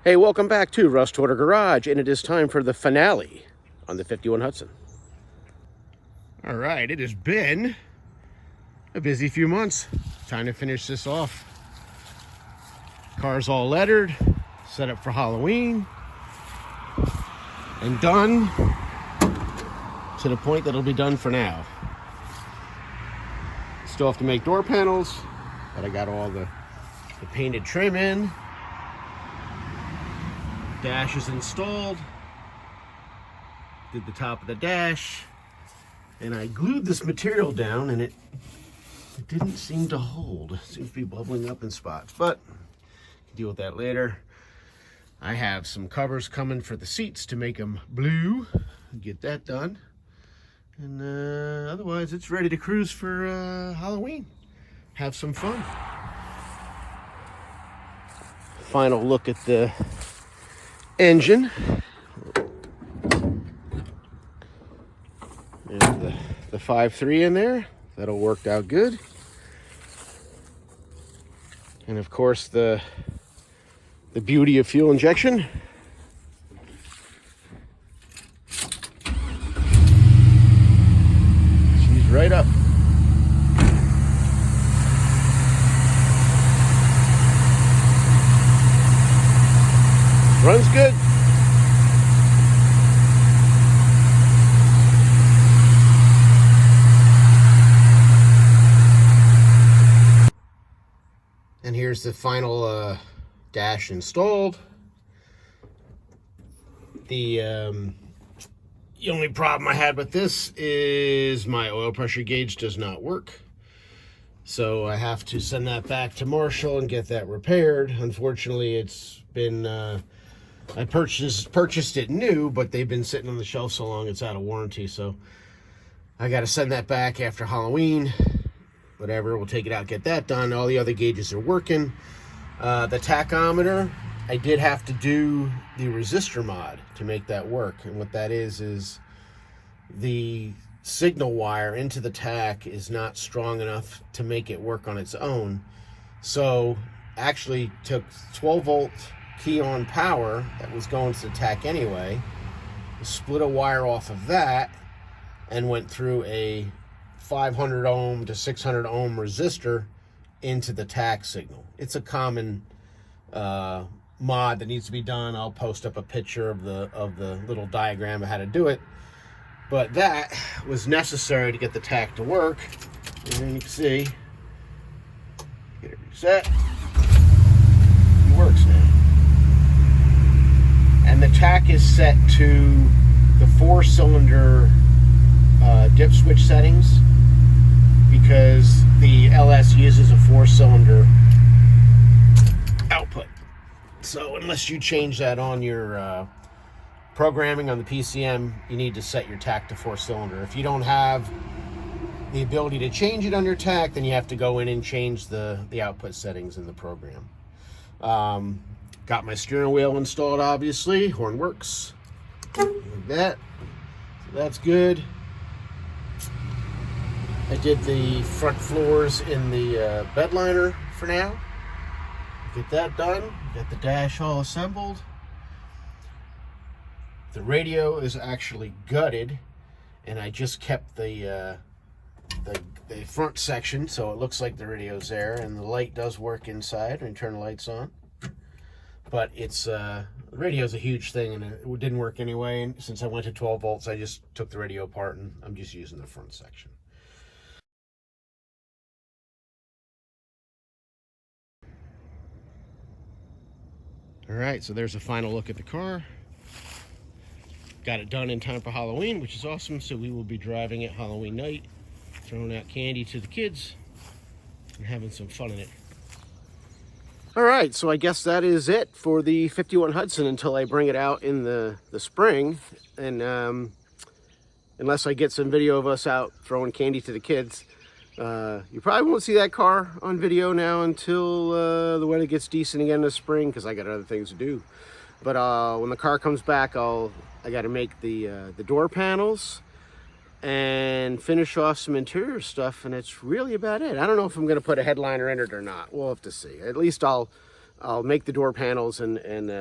Hey, welcome back to Rust Order Garage, and it is time for the finale on the 51 Hudson. All right, it has been a busy few months. Time to finish this off. Car's all lettered, set up for Halloween, and done to the point that it'll be done for now. Still have to make door panels, but I got all the painted trim in. Dash is installed. Did the top of the dash, and I glued this material down, and it didn't seem to hold. It seems to be bubbling up in spots, but I'll deal with that later. I have some covers coming for the seats to make them blue. Get that done, and otherwise it's ready to cruise for Halloween. Have some fun. Final look at the engine. There's the 5.3 in there. That'll work out good. And of course the beauty of fuel injection. She's right up. Runs good. And here's the final dash installed. The only problem I had with this is my oil pressure gauge does not work. So I have to send that back to Marshall and get that repaired. Unfortunately, it's been I purchased it new, but they've been sitting on the shelf so long it's out of warranty. So I got to send that back after Halloween. Whatever, we'll take it out, get that done. All the other gauges are working. The tachometer, I did have to do the resistor mod to make that work. And what that is the signal wire into the tach is not strong enough to make it work on its own. So actually took 12-volt key on power that was going to the tach anyway, split a wire off of that, and went through a 500 ohm to 600 ohm resistor into the tach signal. It's a common mod that needs to be done. I'll post up a picture of the little diagram of how to do it, but that was necessary to get the tach to work. And you can see, get it reset. It works now. And the tach is set to the 4-cylinder dip switch settings because the LS uses a 4-cylinder output. So unless you change that on your programming on the PCM, you need to set your tach to 4-cylinder. If you don't have the ability to change it on your tach, then you have to go in and change the output settings in the program. Got my steering wheel installed, obviously. Horn works. Like that. So that's good. I did the front floors in the bed liner for now. Get that done. Got the dash all assembled. The radio is actually gutted, and I just kept the front section, so it looks like the radio's there, and the light does work inside when you turn the lights on. But it's the radio's a huge thing, and it didn't work anyway. And since I went to 12 volts, I just took the radio apart, and I'm just using the front section. All right, so there's a final look at the car. Got it done in time for Halloween, which is awesome. So we will be driving it Halloween night, throwing out candy to the kids, and having some fun in it. All right, so I guess that is it for the 51 Hudson until I bring it out in the spring. And unless I get some video of us out throwing candy to the kids, you probably won't see that car on video now until the weather gets decent again this spring, because I got other things to do. But when the car comes back, I got to make the door panels and finish off some interior stuff, and it's really about it. I don't know if I'm going to put a headliner in it or not. We'll have to see. At least I'll I'll make the door panels, and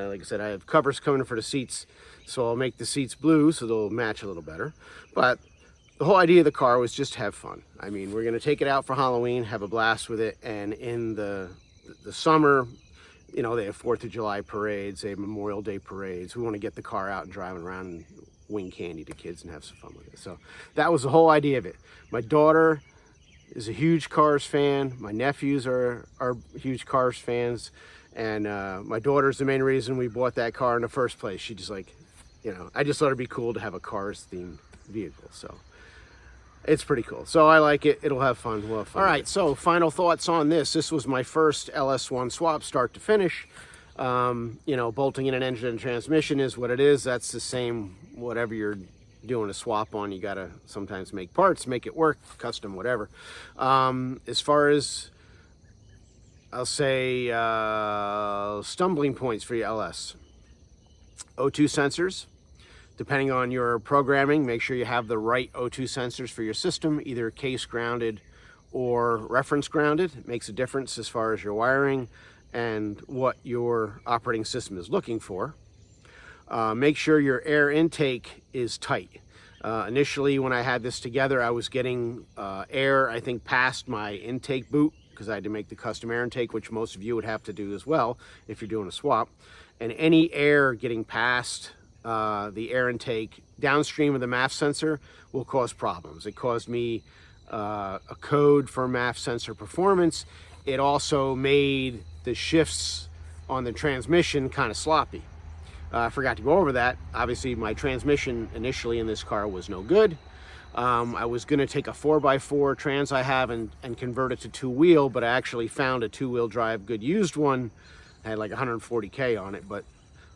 like I said, I have covers coming for the seats, so I'll make the seats blue so they'll match a little better. But the whole idea of the car was just to have fun. I mean, we're going to take it out for Halloween, have a blast with it, and in the summer, you know, they have 4th of July parades, they have Memorial Day parades. We want to get the car out and driving around and wing candy to kids and have some fun with it. So that was the whole idea of it. My daughter is a huge Cars fan. My nephews are huge Cars fans. And my daughter's the main reason we bought that car in the first place. She just like, you know, I just thought it'd be cool to have a Cars themed vehicle. So it's pretty cool. So I like it. It'll have fun. We'll have fun. All right, so final thoughts on this. This was my first LS1 swap, start to finish. You know, bolting in an engine and transmission is what it is. That's the same, whatever you're doing a swap on, you gotta sometimes make parts, make it work, custom, whatever. As far as, I'll say, stumbling points for your LS. O2 sensors. Depending on your programming, make sure you have the right O2 sensors for your system, either case grounded or reference grounded. It makes a difference as far as your wiring and what your operating system is looking for. Make sure your air intake is tight. Initially, when I had this together, I was getting air, I think, past my intake boot, because I had to make the custom air intake, which most of you would have to do as well if you're doing a swap. And any air getting past the air intake downstream of the MAF sensor will cause problems. It caused me a code for MAF sensor performance. It also made the shifts on the transmission kind of sloppy. I forgot to go over that. Obviously, my transmission initially in this car was no good. I was going to take a 4x4 trans I have and convert it to two-wheel, but I actually found a two-wheel drive good used one. I had like 140K on it, but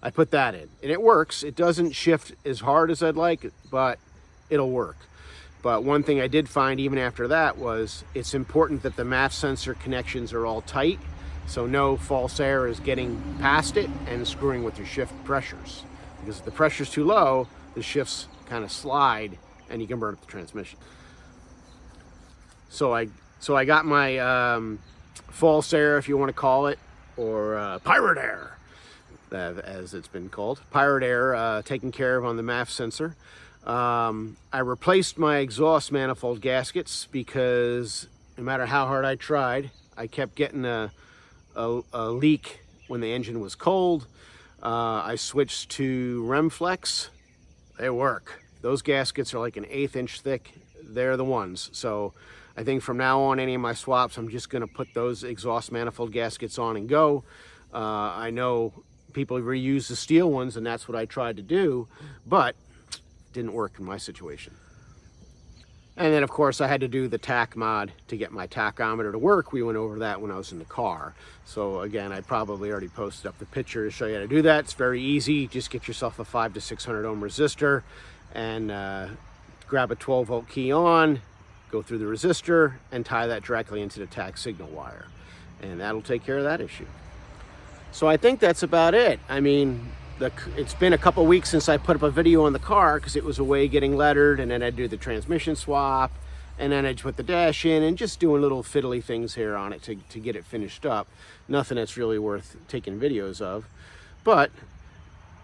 I put that in. And it works. It doesn't shift as hard as I'd like, but it'll work. But one thing I did find even after that was it's important that the MAF sensor connections are all tight, so no false air is getting past it and screwing with your shift pressures. Because if the pressure's too low, the shifts kind of slide and you can burn up the transmission. So I got my false air, if you want to call it, or pirate air, as it's been called. Pirate air taken care of on the MAF sensor. I replaced my exhaust manifold gaskets because no matter how hard I tried, I kept getting a leak when the engine was cold. I switched to Remflex. They work. Those gaskets are like an 1/8 inch thick. They're the ones. So I think from now on, any of my swaps, I'm just going to put those exhaust manifold gaskets on and go. I know people reuse the steel ones, and that's what I tried to do, but it didn't work in my situation. And then, of course, I had to do the tack mod to get my tachometer to work. We went over that when I was in the car. So, again, I probably already posted up the picture to show you how to do that. It's very easy. Just get yourself a 500 to 600 ohm resistor and grab a 12-volt key on, go through the resistor, and tie that directly into the tack signal wire. And that'll take care of that issue. So I think that's about it. I mean, it's been a couple weeks since I put up a video on the car because it was away getting lettered, and then I'd do the transmission swap, and then I'd put the dash in and just doing little fiddly things here on it to get it finished up. Nothing that's really worth taking videos of, but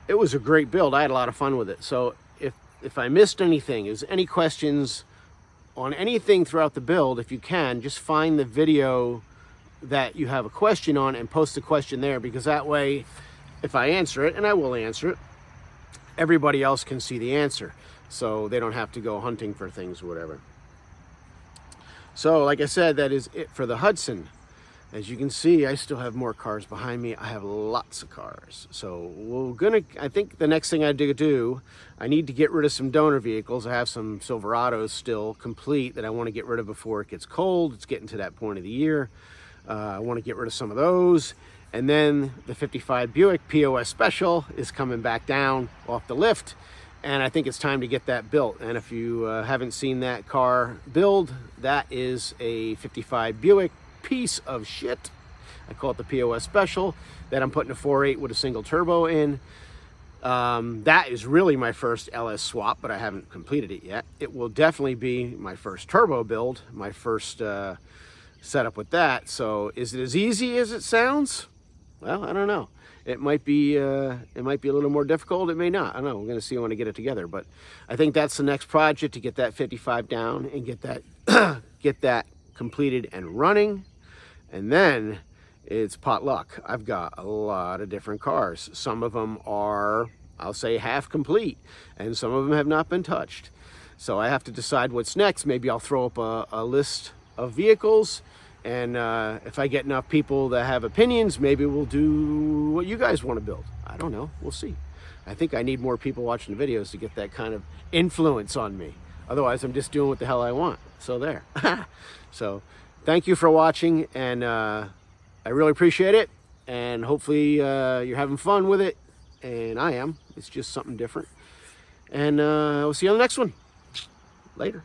it was a great build. I had a lot of fun with it. So if I missed anything, is any questions on anything throughout the build, if you can, just find the video that you have a question on and post the question there, because that way, if I answer it, and I will answer it, everybody else can see the answer, so they don't have to go hunting for things or whatever. So, like I said, that is it for the Hudson. As you can see, I still have more cars behind me. I have lots of cars. So I think the next thing I do, I need to get rid of some donor vehicles. I have some Silverados still complete that I want to get rid of before it gets cold. It's getting to that point of the year. I want to get rid of some of those. And then the 55 Buick POSpecial is coming back down off the lift. And I think it's time to get that built. And if you haven't seen that car build, that is a 55 Buick piece of shit. I call it the POSpecial, that I'm putting a 4.8 with a single turbo in. That is really my first LS swap, but I haven't completed it yet. It will definitely be my first turbo build, my first setup with that. So is it as easy as it sounds? Well, I don't know. It might be a little more difficult. It may not. I don't know. We're going to see when I get it together. But I think that's the next project, to get that 55 down and get that get that completed and running. And then it's potluck. I've got a lot of different cars. Some of them are, I'll say, half complete, and some of them have not been touched. So I have to decide what's next. Maybe I'll throw up a list of vehicles, and if I get enough people that have opinions, maybe we'll do what you guys want to build. I don't know. We'll see. I think I need more people watching the videos to get that kind of influence on me. Otherwise, I'm just doing what the hell I want. So there. So thank you for watching, and I really appreciate it. And hopefully you're having fun with it. And I am. It's just something different. And we'll see you on the next one. Later.